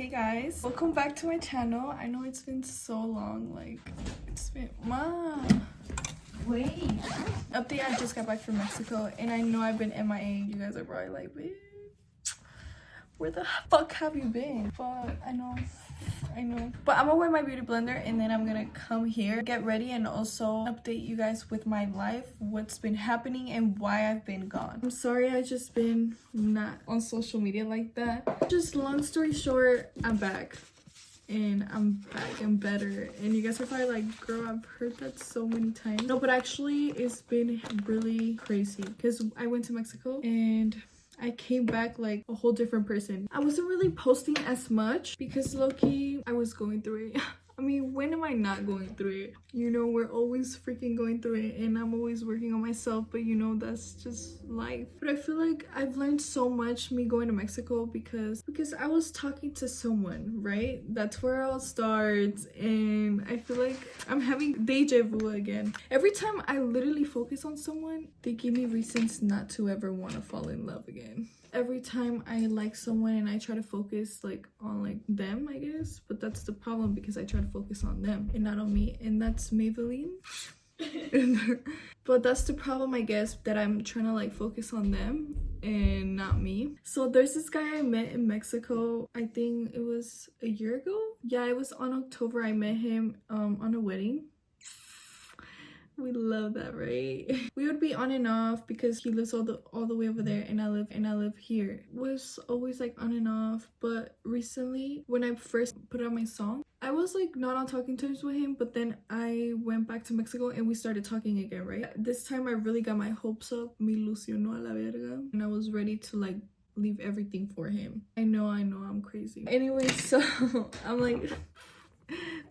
Hey guys, welcome back to my channel. I know it's been so long, like it's been wait update. I just got back from Mexico and I know I've been MIA. You guys are probably like, bitch, where the fuck have you been? But I know, but I'm gonna wear my beauty blender and then I'm gonna come here, get ready, and also update you guys with my life, what's been happening and why I've been gone. I'm sorry I just been not on social media like that. Just long story short, I'm back. And I'm back and better. And you guys are probably like, girl, I've heard that so many times. No, but actually it's been really crazy because I went to Mexico and I came back like a whole different person. I wasn't really posting as much because low-key I was going through it. I mean, when am I not going through it? You know, we're always freaking going through it and I'm always working on myself, but you know, that's just life. But I feel like I've learned so much me going to Mexico because I was talking to someone, right? That's where it all starts, and I feel like I'm having deja vu again. Every time I literally focus on someone, they give me reasons not to ever want to fall in love again. Every time I like someone and I try to focus like on like them, I guess, but that's the problem because I try to focus on them and not on me, and that's Maybelline. But that's the problem, I guess, that I'm trying to like focus on them and not me. So there's this guy I met in Mexico, I think it was a year ago. Yeah, it was on October. I met him on a wedding. We love that, right? We would be on and off because he lives all the way over there and I live here. It was always like on and off, but recently when I first put out my song, I was like not on talking terms with him, but then I went back to Mexico and we started talking again, right? This time I really got my hopes up. Me ilusionó a la verga. And I was ready to like leave everything for him. I know I'm crazy. Anyway, so I'm like,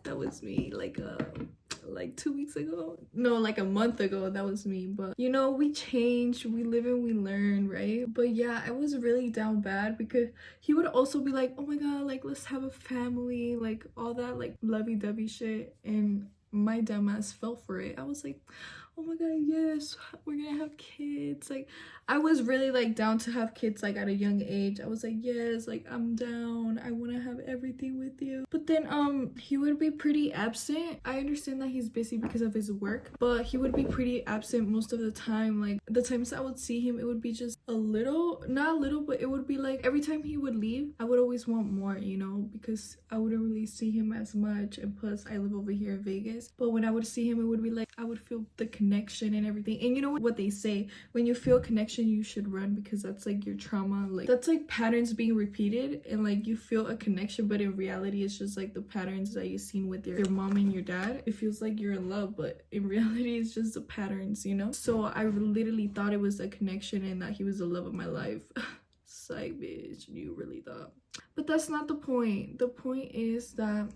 that was me like 2 weeks ago, no, like a month ago. That was me. But you know, we change, we live and we learn, right? But yeah, I was really down bad because he would also be like, oh my god, like let's have a family, like all that like lovey-dovey shit, and my dumbass fell for it. I was like, oh my god, yes, we're gonna have kids. Like I was really like down to have kids like at a young age. I was like, yes, like I'm down, I want to have everything with you. But then he would be pretty absent. I understand that he's busy because of his work, but he would be pretty absent most of the time. Like the times I would see him, it would be just a little, not a little, but it would be like every time he would leave, I would always want more, you know, because I wouldn't really see him as much, and plus I live over here in Vegas. But when I would see him, it would be like I would feel the connection and everything. And you know what they say, when you feel connection you should run, because that's like your trauma, like that's like patterns being repeated, and like you feel a connection, but in reality it's just like the patterns that you've seen with your mom and your dad. It feels like you're in love, but in reality it's just the patterns, you know. So I literally thought it was a connection and that he was the love of my life. Psych, bitch, you really thought. But that's not the point. The point is that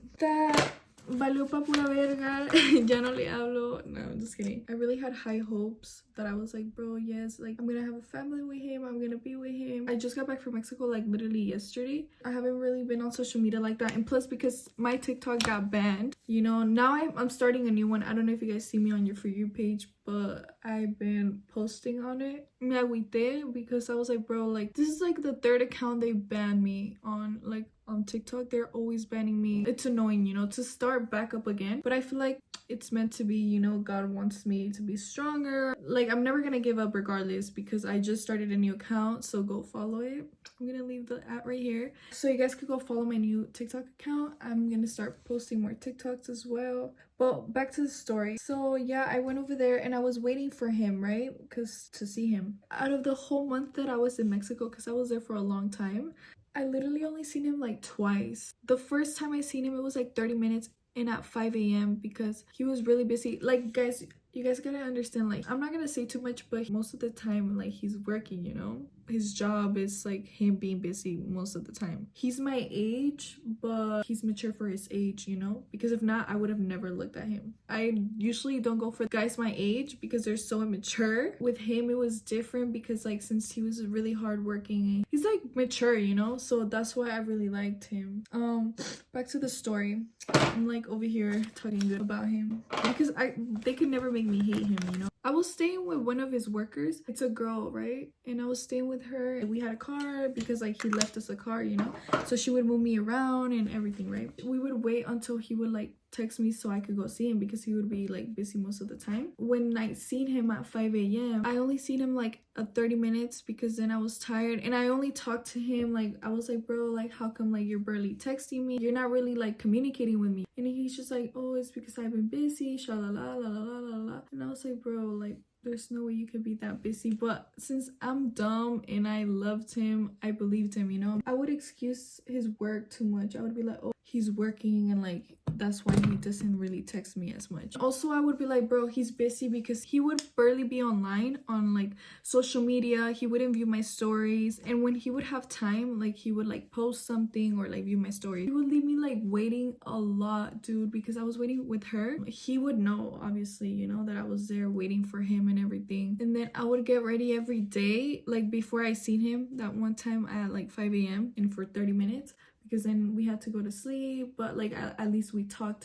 valió pa pura verga. Ya no le hablo. No, I'm just kidding. I really had high hopes that I was like, bro, yes, like I'm gonna have a family with him, I'm gonna be with him. I just got back from Mexico like literally yesterday. I haven't really been on social media like that, and plus because my TikTok got banned, you know, now I'm starting a new one. I don't know if you guys see me on your For You page, but I've been posting on it. Me agüité because I was like, bro, like this is like the third account they banned me on, like on TikTok. They're always banning me. It's annoying, you know, to start back up again, but I feel like it's meant to be, you know. God wants me to be stronger. Like I'm never gonna give up regardless, because I just started a new account, so go follow it. I'm gonna leave the app right here so you guys could go follow my new TikTok account. I'm gonna start posting more TikToks as well. But back to the story. So yeah, I went over there and I was waiting for him, right? Because to see him, out of the whole month that I was in Mexico, because I was there for a long time, I literally only seen him like twice. The first time I seen him, it was like 30 minutes and at 5 a.m. because he was really busy. Like guys, you guys gotta understand, like I'm not gonna say too much, but most of the time like he's working, you know. His job is like him being busy most of the time. He's my age, but he's mature for his age, you know, because if not, I would have never looked at him. I usually don't go for guys my age because they're so immature. With him it was different because like since he was really hardworking, he's like mature, you know, so that's why I really liked him. Back to the story. I'm like over here talking good about him because they could never make me hate him, you know. I was staying with one of his workers. It's a girl, right? And I was staying with her. We had a car because like he left us a car, you know? So she would move me around and everything, right? We would wait until he would like text me so I could go see him because he would be like busy most of the time. When I seen him at 5 a.m., I only seen him like 30 minutes because then I was tired and I only talked to him. Like I was like, bro, like how come like you're barely texting me? You're not really like communicating with me. And he's just like, oh, it's because I've been busy, sha la la la la la la. And I was like, bro, like there's no way you could be that busy. But since I'm dumb and I loved him, I believed him, you know? I would excuse his work too much. I would be like, oh, he's working and like that's why he doesn't really text me as much. Also, I would be like, bro, he's busy because he would barely be online on like social media. He wouldn't view my stories, and when he would have time, like he would like post something or like view my story, he would leave me like waiting a lot, dude, because I was waiting with her. He would know, obviously, you know, that I was there waiting for him and everything. And then I would get ready every day, like before I seen him that one time at like 5 a.m. and for 30 minutes, because then we had to go to sleep, but like at least we talked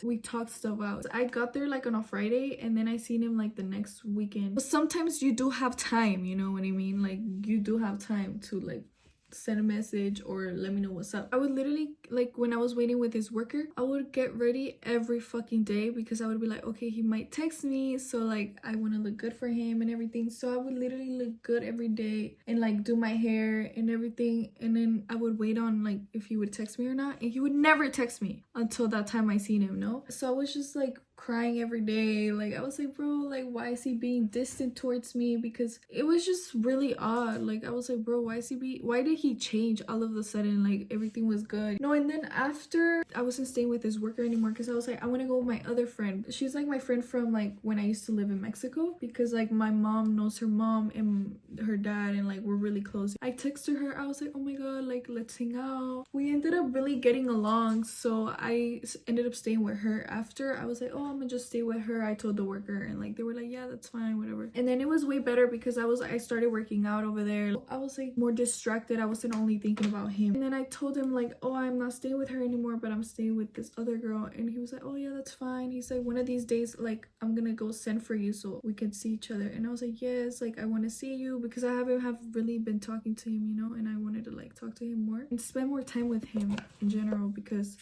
stuff out. I got there like on a Friday and then I seen him like the next weekend. But sometimes you do have time, you know what I mean? Like you do have time to like send a message or let me know what's up. I would literally, like when I was waiting with his worker, I would get ready every fucking day because I would be like, okay, he might text me, so like I want to look good for him and everything. So I would literally look good every day and like do my hair and everything, and then I would wait on like if he would text me or not, and he would never text me until that time I seen him, no? So I was just like crying every day. Like I was like, bro, like why is he being distant towards me? Because it was just really odd. Like I was like, bro, why did he change all of a sudden? Like everything was good, no. And then after, I wasn't staying with his worker anymore because I was like, I want to go with my other friend. She's like my friend from like when I used to live in Mexico, because like my mom knows her mom and her dad, and like we're really close. I texted her, I was like, oh my god, like let's hang out. We ended up really getting along, so I ended up staying with her. After, I was like, oh, I'm gonna just stay with her. I told the worker, and like they were like, yeah, that's fine, whatever. And then it was way better because I started working out over there. I was like more distracted. I wasn't only thinking about him. And then I told him like, oh, I'm not staying with her anymore, but I'm staying with this other girl. And he was like, oh yeah, that's fine. He's like, one of these days, like I'm gonna go send for you so we can see each other. And I was like, yes, like I want to see you because I haven't really been talking to him, you know, and I wanted to like talk to him more and spend more time with him in general, because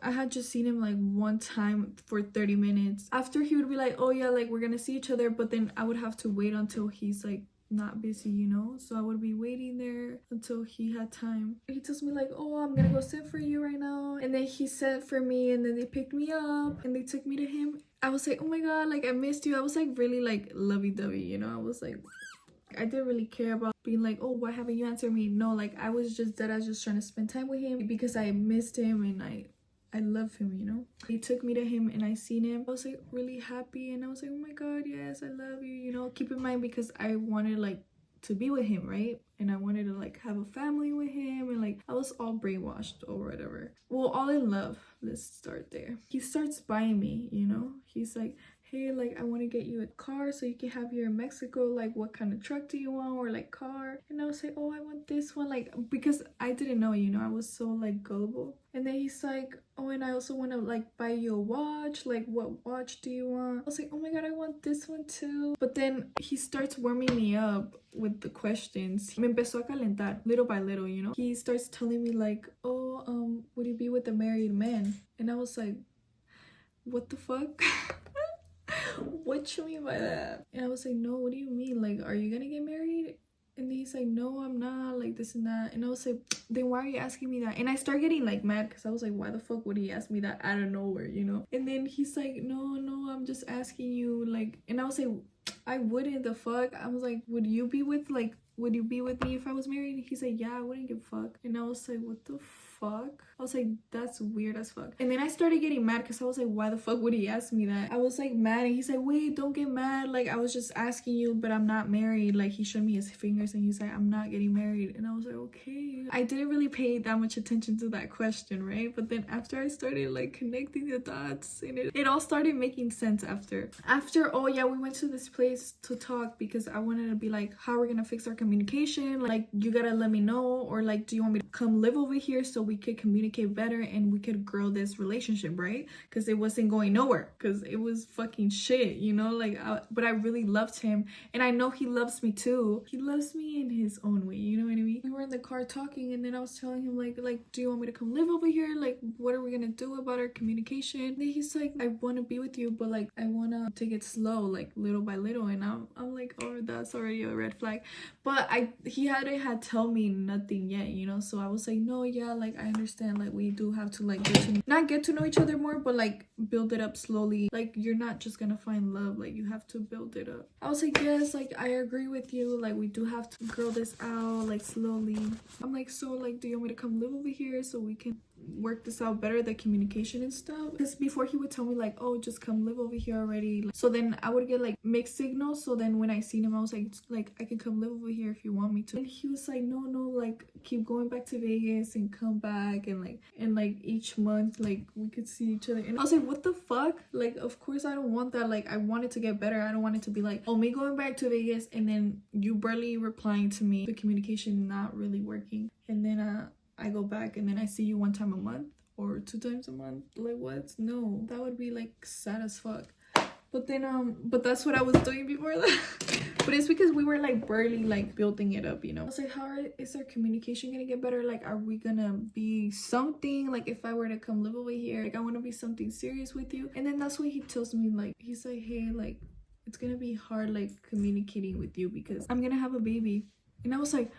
I had just seen him like one time for 30 minutes. After, he would be like, oh yeah, like we're gonna see each other, but then I would have to wait until he's like not busy, you know? So I would be waiting there until he had time. He tells me like, oh, I'm gonna go send for you right now. And then he sent for me, and then they picked me up and they took me to him. I was like, oh my god, like I missed you. I was like really like lovey-dovey, you know? I was like, I didn't really care about being like, oh, why haven't you answered me? No, like I was just just trying to spend time with him because I missed him and I love him, you know? He took me to him and I seen him. I was like really happy, and I was like, oh my god, yes, I love you, you know? Keep in mind, because I wanted like to be with him, right? And I wanted to like have a family with him, and like I was all brainwashed or whatever. Well, all in love. Let's start there. He starts buying me, you know? He's like, hey, like I want to get you a car so you can have here in Mexico. Like what kind of truck do you want, or like car? And I was like, oh, I want this one, like because I didn't know, you know, I was so like gullible. And then he's like, oh, and I also want to like buy you a watch. Like what watch do you want? I was like, oh my god, I want this one too. But then he starts warming me up with the questions. Me empezó a calentar little by little, you know? He starts telling me like, oh, would you be with a married man? And I was like, what the fuck? What you mean by that? And I was like, no, what do you mean? Like, are you gonna get married? And he's like, no, I'm not, like this and that. And I was like, then why are you asking me that? And I start getting like mad because I was like, why the fuck would he ask me that out of nowhere, you know? And then he's like, no, I'm just asking you, like. And I was like, I wouldn't, the fuck. I was like, would you be with me if I was married? And he's like, yeah, I wouldn't give a fuck. And I was like, what the fuck? I was like, that's weird as fuck. And then I started getting mad because I was like, why the fuck would he ask me that? I was like mad, and he's like, wait, don't get mad, like I was just asking you, but I'm not married. Like he showed me his fingers and he's like, I'm not getting married. And I was like, okay. I didn't really pay that much attention to that question, right? But then after I started like connecting the dots, and it all started making sense after, oh yeah, we went to this place to talk because I wanted to be like, how are we gonna fix our communication? Like you gotta let me know, or like do you want me to come live over here so we could communicate better and we could grow this relationship, right? Because it wasn't going nowhere, because it was fucking shit, you know, like but I really loved him, and I know he loves me too. He loves me in his own way, you know what I mean? We were in the car talking, and then I was telling him like do you want me to come live over here? Like, what are we gonna do about our communication? And then he's like, I want to be with you, but like I want to take it slow, like little by little. And I'm like, oh, that's already a red flag. But he hadn't had tell me nothing yet, you know. So I was like, no, yeah, like I understand, like we do have to like not get to know each other more, but like build it up slowly. Like, you're not just gonna find love, like you have to build it up. I was like, yes, like I agree with you, like we do have to grow this out like slowly. I'm like, so like, do you want me to come live over here so we can work this out better, the communication and stuff? Because before he would tell me like, oh, just come live over here already. So then I would get like mixed signals. So then when I seen him, I was like I can come live over here if you want me to. And he was like, no, like keep going back to Vegas and come back, and like each month like we could see each other. And I was like, what the fuck? Like, of course I don't want that. Like, I want it to get better. I don't want it to be like, oh, me going back to Vegas and then you barely replying to me, the communication not really working, and then I go back and then I see you one time a month or 2 times a month. Like, what? No, that would be like sad as fuck. But then but that's what I was doing before that. But it's because we were like barely like building it up, you know. I was like, is our communication gonna get better? Like, are we gonna be something? Like, if I were to come live over here, like I want to be something serious with you. And then that's what he tells me, like he's like, hey, like it's gonna be hard like communicating with you because I'm gonna have a baby. And I was like,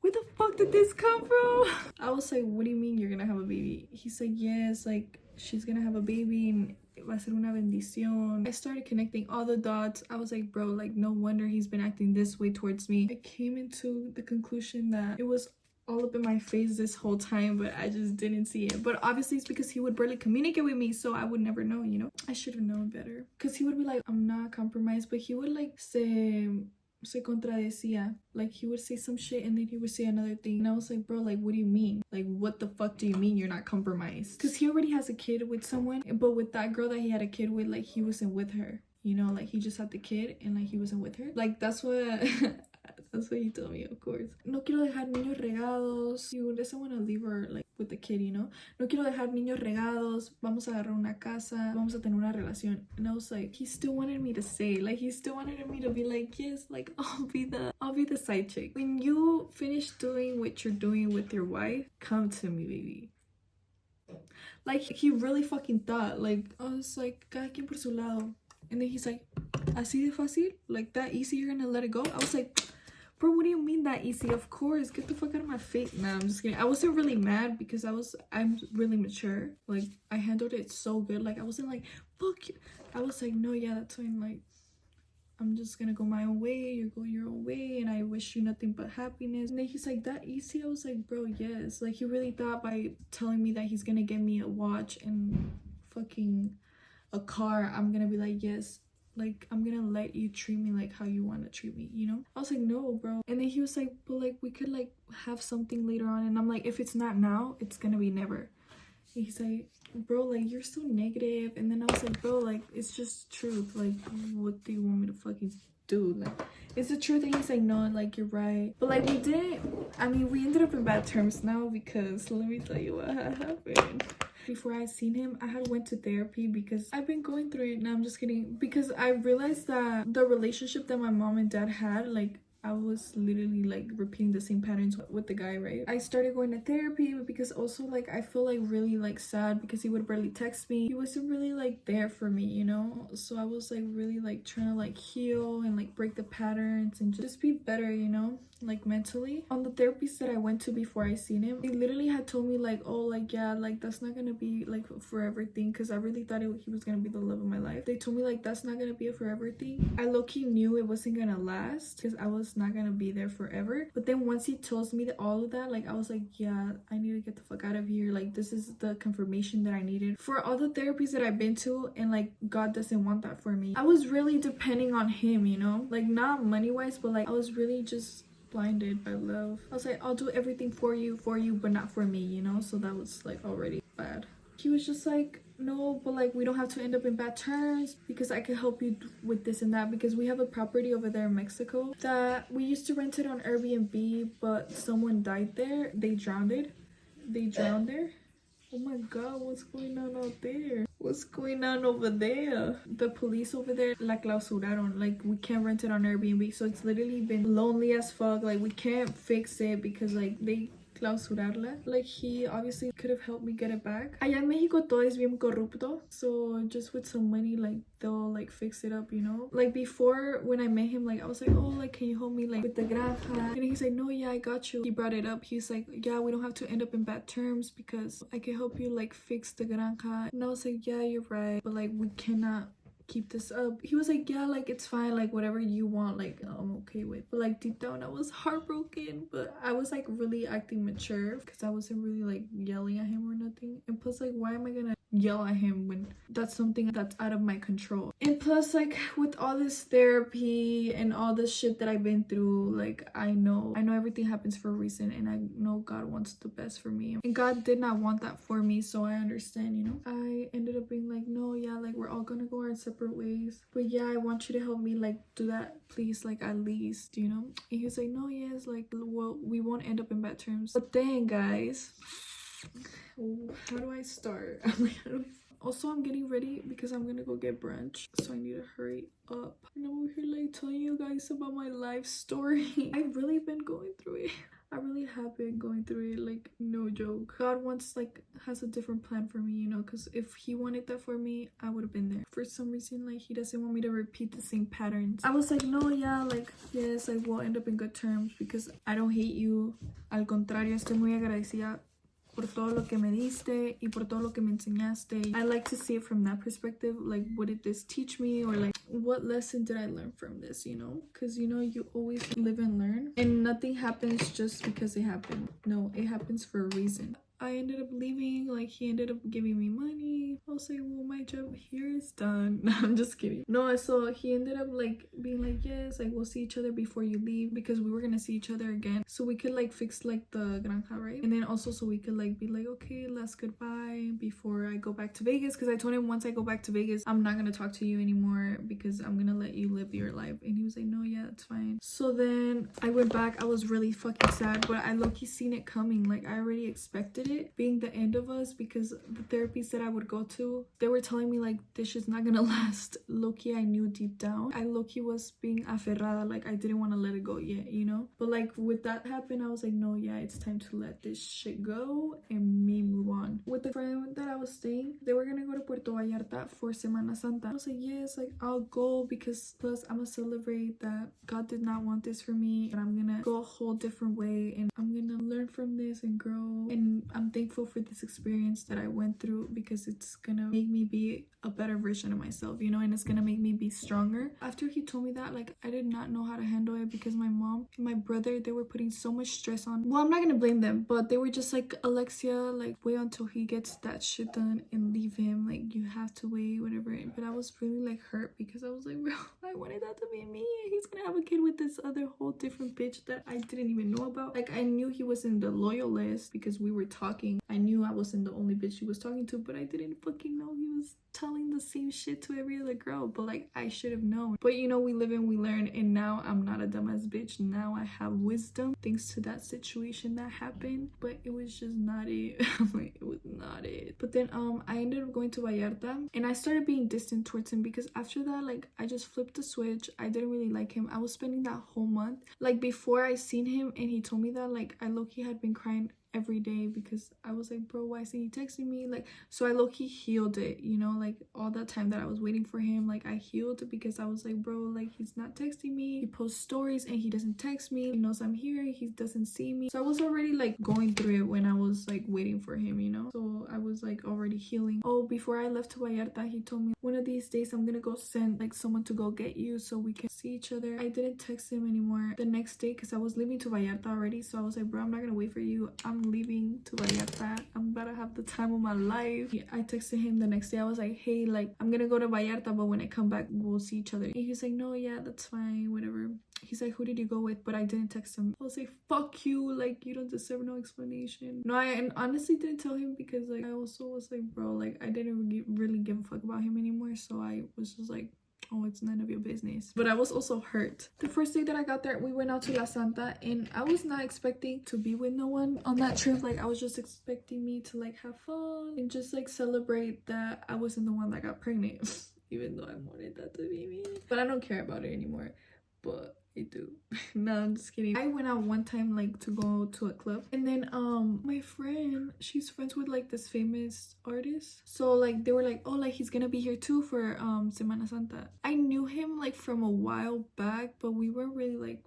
where the fuck did this come from? I was like, what do you mean you're gonna have a baby? He's like, yes, like she's gonna have a baby and va a ser una bendición. I started connecting all the dots. I was like, bro, like no wonder he's been acting this way towards me. I came into the conclusion that it was all up in my face this whole time, but I just didn't see it. But obviously it's because he would barely communicate with me, so I would never know, you know. I should have known better, because he would be like, I'm not compromised, but he would like se contradecía. Like, he would say some shit and then he would say another thing, and I was like, bro, like what do you mean? Like, what the fuck do you mean you're not compromised? Because he already has a kid with someone, but with that girl that he had a kid with, like he wasn't with her, you know. Like, he just had the kid and like he wasn't with her. Like, that's what that's what he told me, of course. No quiero dejar niños regados. You doesn't want to leave her like with the kid, you know. No quiero dejar niños regados. Vamos a agarrar una casa. Vamos a tener una relación. And I was like, he still wanted me to say, like he still wanted me to be like, yes, like I'll be the side chick. When you finish doing what you're doing with your wife, come to me, baby. Like, he really fucking thought, like, I was like, cada quien por su lado. And then he's like, así de fácil? Like, that easy, you're gonna let it go? I was like, bro, what do you mean that easy? Of course, get the fuck out of my face. Nah, I'm just kidding. I wasn't really mad because I'm really mature. Like, I handled it so good. Like, I wasn't like, fuck you. I was like, no, yeah, that's fine. Like, I'm just gonna go my own way, you go your own way, and I wish you nothing but happiness. And then he's like, that easy? I was like, bro, yes. Like, he really thought by telling me that he's gonna get me a watch and fucking a car, I'm gonna be like, yes, like I'm gonna let you treat me like how you want to treat me, you know. I was like, no, bro. And then he was like, but like we could like have something later on. And I'm like, if it's not now, it's gonna be never. And he's like, bro, like you're so negative. And then I was like, bro, like it's just truth. Like, what do you want me to fucking do? Like, it's the truth. And he's like, no, like you're right. But like we ended up in bad terms now, because let me tell you what had happened. Before I seen him, I had went to therapy because I've been going through it. No, I'm just kidding. Because I realized that the relationship that my mom and dad had, like I was literally like repeating the same patterns with the guy, right? I started going to therapy because also like I feel like really like sad because he would barely text me. He wasn't really like there for me, you know? So I was like really like trying to like heal and like break the patterns and just be better, you know? Like mentally. On the therapist that I went to before I seen him, he literally had told me like, oh, like yeah, like that's not gonna be like a forever thing, because I really thought he was gonna be the love of my life. They told me like that's not gonna be a forever thing. I low-key knew it wasn't gonna last because I was not gonna be there forever. But then once he tells me that all of that, like I was like, yeah, I need to get the fuck out of here. Like this is the confirmation that I needed for all the therapies that I've been to, and like God doesn't want that for me. I was really depending on him, you know, like not money wise, but like I was really just blinded by love. I was like, I'll do everything for you, but not for me, you know. So that was like already bad. He was just like, no, but like we don't have to end up in bad terms because I can help you with this and that, because we have a property over there in Mexico that we used to rent it on Airbnb, but someone died there. They drowned it. they drowned there. Oh my god, what's going on out there? What's going on over there? The police over there la clausuraron. Like, we can't rent it on Airbnb. So it's literally been lonely as fuck. Like, we can't fix it because like they clausurarla. Like, he obviously could have helped me get it back. Allá en Mexico todo es bien corrupto. So just with some money, like, they'll like fix it up, you know? Like, before when I met him, like, I was like, oh, like, can you help me like with the granja? And he's like, no, yeah, I got you. He brought it up. He's like, yeah, we don't have to end up in bad terms because I can help you like fix the granja. And I was like, yeah, you're right, but like, we cannot keep this up. He was like, yeah, like, it's fine, like, whatever you want, like, I'm okay with. But like, deep down I was heartbroken, but I was like really acting mature because I wasn't really like yelling at him or nothing. And plus, like, why am I gonna yell at him when that's something that's out of my control? And plus, like, with all this therapy and all this shit that I've been through, like, I know everything happens for a reason, and I know God wants the best for me, and God did not want that for me, so I understand, you know? I ended up being like, no, yeah, like, we're all gonna go our separate ways, but yeah, I want you to help me like do that, please, like, at least, you know? And he was like, no, yes, like, well, we won't end up in bad terms. But then, guys, how do I start? I'm like, also, I'm getting ready because I'm gonna go get brunch, so I need to hurry up. And I'm over here like telling you guys about my life story. I've really been going through it. I really have been going through it, like, no joke. God has a different plan for me, you know, because if he wanted that for me, I would have been there. For some reason, like, he doesn't want me to repeat the same patterns. I was like, no, yeah, like, yes, I will end up in good terms because I don't hate you. Al contrario, estoy muy agradecida por todo lo que me diste y por todo lo que me enseñaste. I like to see it from that perspective. Like, what did this teach me? Or like, what lesson did I learn from this, you know? Because, you know, you always live and learn. And nothing happens just because it happened. No, it happens for a reason. I ended up leaving, like, he ended up giving me money. I was like, well, my job here is done. No, I'm just kidding. No, so he ended up like being like, yes, like, we'll see each other before you leave, because we were gonna see each other again, so we could like fix like the granja, right? And then also so we could like be like, okay, last goodbye before I go back to Vegas, because I told him once I go back to Vegas, I'm not gonna talk to you anymore because I'm gonna let you live your life. And he was like, no, yeah, that's fine. So then I went back. I was really fucking sad, but I low-key seen it coming. Like, I already expected it being the end of us, because the therapies that I would go to, they were telling me like, this is not gonna last. Low-key, I knew deep down. I low-key was being aferrada, like, I didn't want to let it go yet, you know? But like, with that happen, I was like, no, yeah, it's time to let this shit go and me move on. With the friend that I was staying, they were gonna go to Puerto Vallarta for Semana Santa. I was like, yes, like, I'll go, because plus I'm gonna celebrate that God did not want this for me, and I'm gonna go a whole different way, and I'm gonna learn from this and grow. And I'm thankful for this experience that I went through, because it's gonna make me be a better version of myself, you know, and it's gonna make me be stronger. After he told me that, like, I did not know how to handle it, because my mom and my brother, they were putting so much stress on. Well, I'm not gonna blame them, but they were just like, Alexia, like, wait until he gets that shit done and leave him, like, you have to wait, whatever. But I was really like hurt, because I was like, bro, I wanted that to be me, and he's gonna have a kid with this other whole different bitch that I didn't even know about. Like, I knew he was in the loyal list because we were talking. I knew I wasn't the only bitch he was talking to, but I didn't fucking know he was telling the same shit to every other girl. But like, I should have known. But you know, we live and we learn, and now I'm not a dumbass bitch. Now I have wisdom thanks to that situation that happened, but it was just not it. Like, it was not it. But then I ended up going to Vallarta, and I started being distant towards him, because after that, like, I just flipped the switch. I didn't really like him. I was spending that whole month, like, before I seen him and he told me that, like, I low-key had been crying every day, because I was like, bro, why isn't he texting me? Like, so I low-key healed it, you know, like, all that time that I was waiting for him, like, I healed it, because I was like, bro, like, he's not texting me. He posts stories and he doesn't text me. He knows I'm here, he doesn't see me. So I was already like going through it when I was like waiting for him, you know? So I was like already healing. Oh, before I left to Vallarta, he told me, one of these days I'm gonna go send like someone to go get you so we can see each other. I didn't text him anymore the next day, because I was leaving to Vallarta already. So I was like, bro, I'm not gonna wait for you. I'm leaving to Vallarta. I'm about to have the time of my life. I texted him the next day. I was like, hey, like, I'm gonna go to Vallarta, but when I come back, we'll see each other. And he's like, no, yeah, that's fine, whatever. He's like, who did you go with? But I didn't text him. I was like, fuck you, like, you don't deserve no explanation. No, I honestly didn't tell him, because like, I also was like, bro, like, I didn't really give a fuck about him anymore. So I was just like, oh, it's none of your business. But I was also hurt. The first day that I got there, we went out to La Santa, and I was not expecting to be with no one on that trip. Like, I was just expecting me to like have fun and just like celebrate that I wasn't the one that got pregnant. Even though I wanted that to be me, but I don't care about it anymore. But I do. No, I'm just kidding. I went out one time like to go to a club, and then my friend, she's friends with like this famous artist, so like they were like, oh, like he's gonna be here too for Semana Santa. I knew him like from a while back, but we weren't really like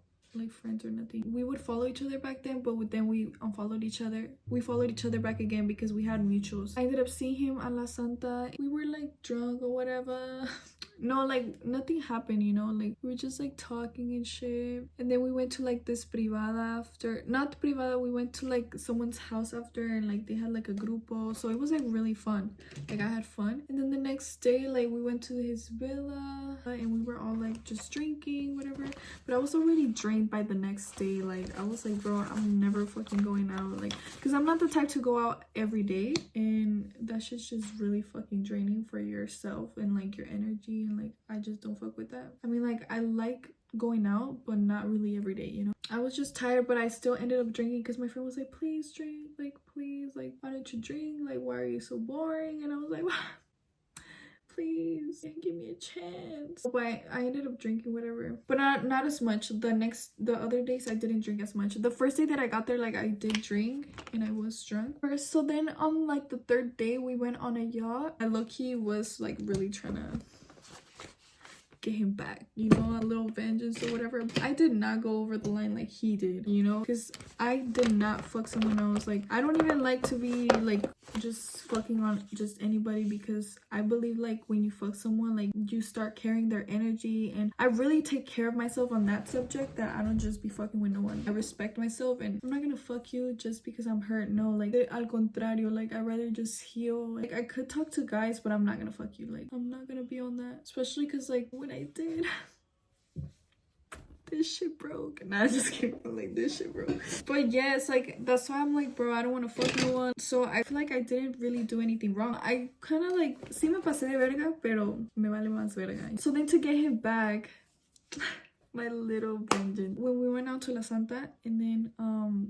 friends or nothing. We would follow each other back then, but then we unfollowed each other. We followed each other back again because we had mutuals. I ended up seeing him at La Santa. We were like drunk or whatever. No, like nothing happened, you know, like we were just like talking and shit. And then we went to like this privada after, not privada, we went to like someone's house after, and like they had like a grupo, so it was like really fun. Like I had fun. And then the next day, like we went to his villa and we were all like just drinking, whatever. But I was already drained by the next day. Like I was like, bro, I'm never fucking going out, like, because I'm not the type to go out every day, and that shit's just really fucking draining for yourself and like your energy. And like I just don't fuck with that. I mean, like I like going out, but not really every day, you know. I was just tired, but I still ended up drinking because my friend was like, please drink, like please, like why don't you drink, like why are you so boring? And I was like, please give me a chance. But I ended up drinking, whatever, but not as much. The other days I didn't drink as much. The first day that I got there, like I did drink and I was drunk. So then on like the third day, we went on a yacht. I low-key was like really trying to get him back, you know, a little vengeance or whatever. I did not go over the line like he did, you know, because I did not fuck someone else. Like I don't even like to be like just fucking on just anybody, because I believe like when you fuck someone, like you start carrying their energy, and I really take care of myself on that subject, that I don't just be fucking with no one. I respect myself, and I'm not gonna fuck you just because I'm hurt. No, like al contrario, like I'd rather just heal. Like I could talk to guys, but I'm not gonna fuck you. Like I'm not gonna be on that, especially because like when I did, this shit broke. Nah, just kidding. I'm like, this shit broke. But yeah, it's like, that's why I'm like, bro, I don't want to fuck no one. So I feel like I didn't really do anything wrong. I kind of like, sí me pasé de verga, pero me vale más verga. So then to get him back, my little vengeance, when we went out to La Santa, and then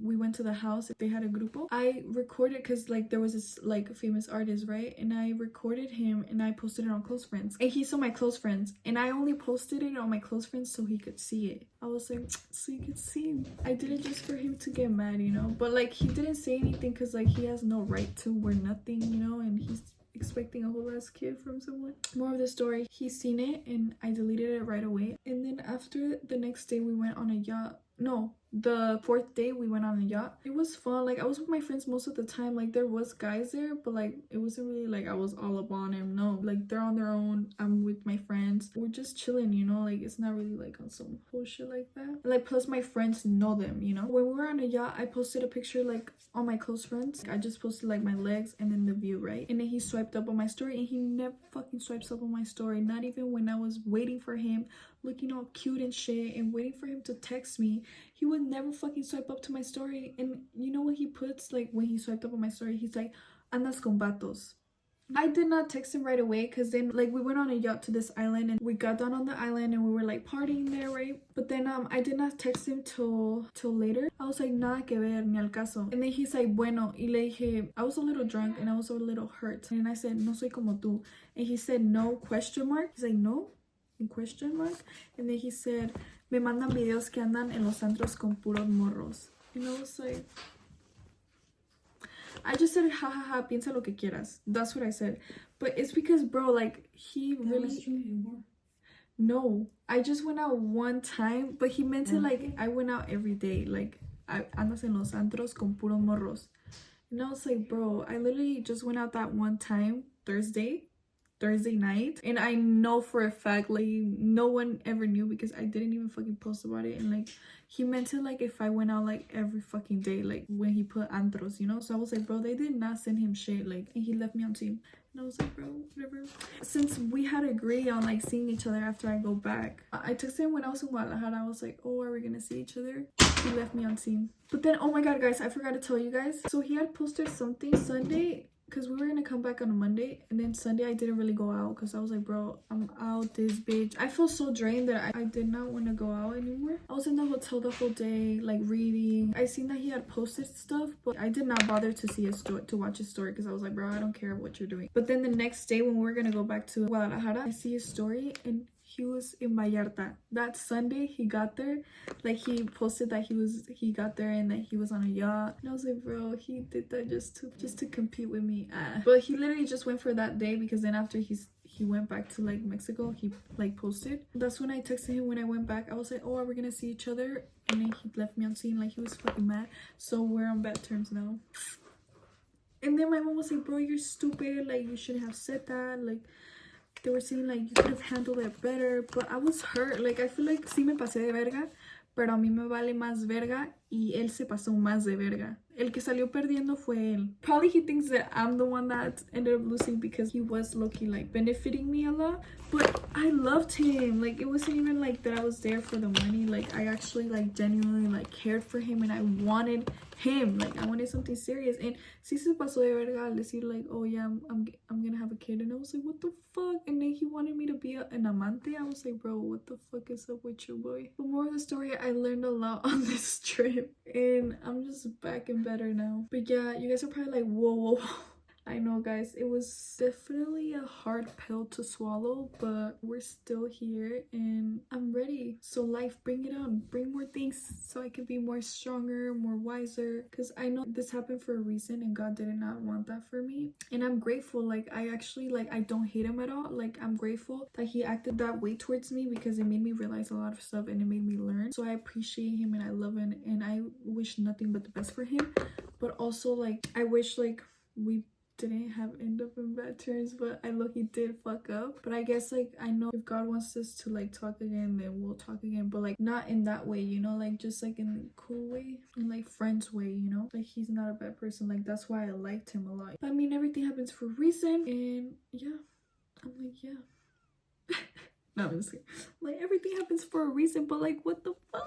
we went to the house, they had a grupo. I recorded, because like there was this like famous artist, right? And I recorded him and I posted it on close friends, and he saw my close friends, and I only posted it on my close friends so he could see it. I was like, so you could see him. I did it just for him to get mad, you know. But like he didn't say anything because like he has no right to, or nothing, you know, and he's expecting a whole ass kid from someone. More of the story, he's seen it and I deleted it right away. And then after the next day, we went on a yacht. No, the fourth day we went on a yacht. It was fun. Like I was with my friends most of the time. Like there was guys there, but like it wasn't really like I was all up on him. No, like they're on their own. I'm with my friends. We're just chilling, you know. Like it's not really like on some whole shit like that. Like plus my friends know them, you know. When we were on a yacht, I posted a picture like on my close friends. Like, I just posted like my legs and then the view, right? And then he swiped up on my story, and he never fucking swipes up on my story. Not even when I was waiting for him, looking all cute and shit, and waiting for him to text me. He would never fucking swipe up to my story. And you know what he puts, like when he swiped up on my story, he's like, andas con vatos. I did not text him right away, because then like we went on a yacht to this island, and we got down on the island and we were like partying there, right? But then I did not text him till later. I was like, nada que ver, ni al caso. And then he's like, bueno, y le dije, I was a little drunk and I was a little hurt, and I said, no soy como tú. And he said, no, question mark. He's like, no, in question mark. And then he said, me mandan videos que andan en los antros con puros morros. And I was like, I just said, ha ha ha, piensa lo que quieras. That's what I said. But it's because, bro, like, he that really... was true, no, I just went out one time, but he meant it like I went out every day. Like, andas en los antros con puros morros. And I was like, bro, I literally just went out that one time, Thursday night, and I know for a fact like no one ever knew because I didn't even fucking post about it. And like he meant it like if I went out like every fucking day, like when he put antros, you know. So I was like, bro, they did not send him shit, like, and he left me on team. And I was like, bro, whatever. Since we had agreed on like seeing each other after I go back, I texted him when I was in Guadalajara. I was like, oh, are we gonna see each other? He left me on team. But then, oh my god, guys, I forgot to tell you guys, so he had posted something Sunday, because we were in a come back on a Monday, and then Sunday I didn't really go out because I was like, bro, I'm out this bitch. I feel so drained that I did not want to go out anymore. I was in the hotel the whole day, like reading. I seen that he had posted stuff, but I did not bother to see his story, to watch his story, because I was like, bro, I don't care what you're doing. But then the next day when we're gonna go back to Guadalajara, I see his story and he was in Vallarta. That Sunday he got there, like he posted that he got there and that he was on a yacht, and I was like, bro, he did that just to compete with me. But he literally just went for that day, because then after he went back to like Mexico, he like posted. That's when I texted him when I went back. I was like, oh, are we gonna see each other? And then he left me on scene, like he was fucking mad. So we're on bad terms now. And then my mom was like, bro, you're stupid, like you shouldn't have said that. Like they were saying like you could have handled it better. But I was hurt. Like I feel like sí me pasé de verga, pero a mí me vale más verga y él se pasó más de verga. El que salió perdiendo fue él. Probably he thinks that I'm the one that ended up losing because he was low-key like benefiting me a lot. But I loved him. Like it wasn't even like that I was there for the money. Like I actually like genuinely like cared for him and I wanted him. Like I wanted something serious. And sí se pasó de verga al decir like, oh yeah, I'm gonna have a kid. And I was like, what the fuck? And then he wanted me to be an amante. I was like, bro, what the fuck is up with you, boy? But more of the story, I learned a lot on this trip and I'm just back and better now. But yeah, you guys are probably like, whoa. I know, guys, it was definitely a hard pill to swallow, but we're still here and I'm ready. So life, bring it on, bring more things so I can be more stronger, more wiser, because I know this happened for a reason and God did not want that for me. And I'm grateful. Like I actually, like, I don't hate him at all. Like I'm grateful that he acted that way towards me because it made me realize a lot of stuff and it made me learn. So I appreciate him and I love him and I wish nothing but the best for him. But also, like, I wish like we didn't have end up in bad terms, but I low-key did fuck up. But I guess like I know if God wants us to like talk again, then we'll talk again, but like not in that way, you know, like just like in a cool way, in like friends way, you know, like he's not a bad person. Like that's why I liked him a lot. I mean, everything happens for a reason, and yeah, I'm like, yeah. No, I'm just kidding. Like everything happens for a reason, but like what the fuck?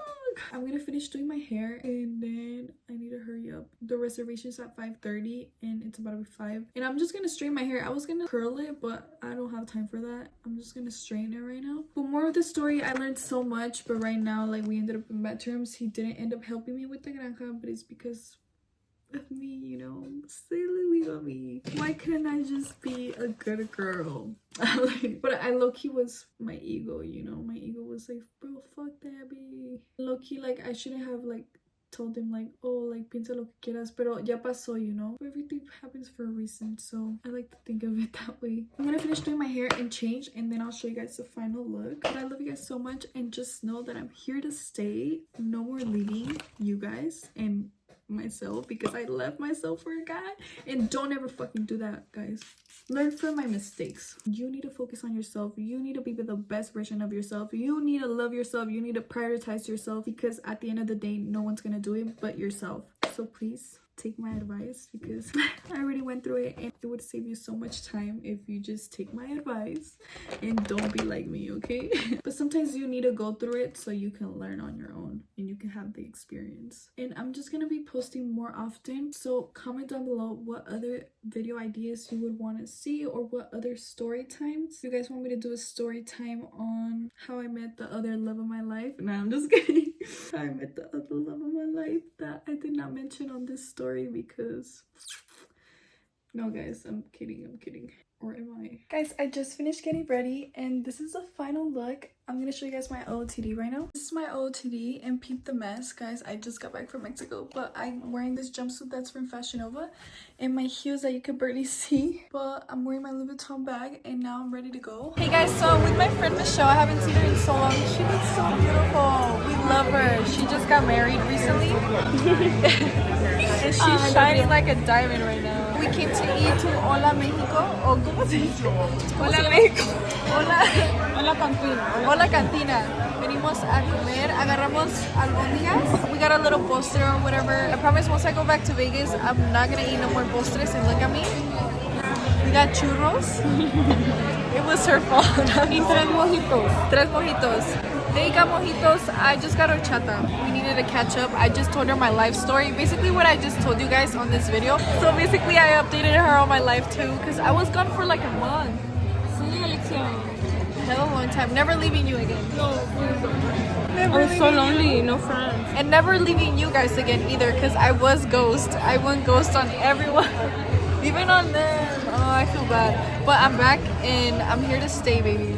I'm gonna finish doing my hair and then I need to hurry up. The reservation's at 5:30 and it's about to be 5. And I'm just gonna straighten my hair. I was gonna curl it, but I don't have time for that. I'm just gonna straighten it right now. But more of the story, I learned so much, but right now, like we ended up in bad terms. He didn't end up helping me with the granja, but it's because of me, you know. Silly of me. Why couldn't I just be a good girl? But I low-key was my ego, you know. My ego was like, bro, fuck that, baby. Low-key, like I shouldn't have like told him like, oh, like piensa lo que quieras, pero ya pasó, you know. Everything happens for a reason, so I like to think of it that way. I'm gonna finish doing my hair and change, and then I'll show you guys the final look. But I love you guys so much, and just know that I'm here to stay. No more leaving you guys and myself, because I left myself for a guy. And don't ever fucking do that, guys. Learn from my mistakes. You need to focus on yourself. You need to be the best version of yourself. You need to love yourself. You need to prioritize yourself, because at the end of the day, no one's gonna do it but yourself. So please take my advice, because I already went through it, and it would save you so much time if you just take my advice and don't be like me, okay? But sometimes you need to go through it so you can learn on your own and you can have the experience. And I'm just gonna be posting more often, so comment down below what other video ideas you would want to see, or what other story times you guys want me to do. A story time on how I met the other love of my life. Nah, I'm just kidding. How I met the other love of my life that I did not mention on this story, because no, guys, I'm kidding. Or am I? Guys, I just finished getting ready and this is the final look. I'm gonna show you guys my OOTD right now. This is my OOTD, and peep the mess, guys. I just got back from Mexico, but I'm wearing this jumpsuit that's from Fashion Nova and my heels that you could barely see, but I'm wearing my Louis Vuitton bag and now I'm ready to go. Hey guys, so I'm with my friend Michelle. I haven't seen her in so long. She looks so beautiful. We love her. She just got married recently. And she's shining like a diamond right now. We came to eat to Hola Mexico. O ¿cómo se dice? Hola México. Hola Cantina. Hola Cantina. Venimos a comer. Agarramos albóndigas. We got a little postre or whatever. I promise once I go back to Vegas, I'm not gonna eat no more postres. And look at me. We got churros. It was her fault. Y tres mojitos. They got mojitos. I just got horchata. We needed to catch up. I just told her my life story. Basically what I just told you guys on this video. So basically I updated her on my life too because I was gone for like a month. See, Alexia. Hell long time. Never leaving you again. No, I was so lonely, no friends. And never leaving you guys again either because I was ghost. I went ghost on everyone. Even on them. Oh, I feel bad. But I'm back and I'm here to stay, baby.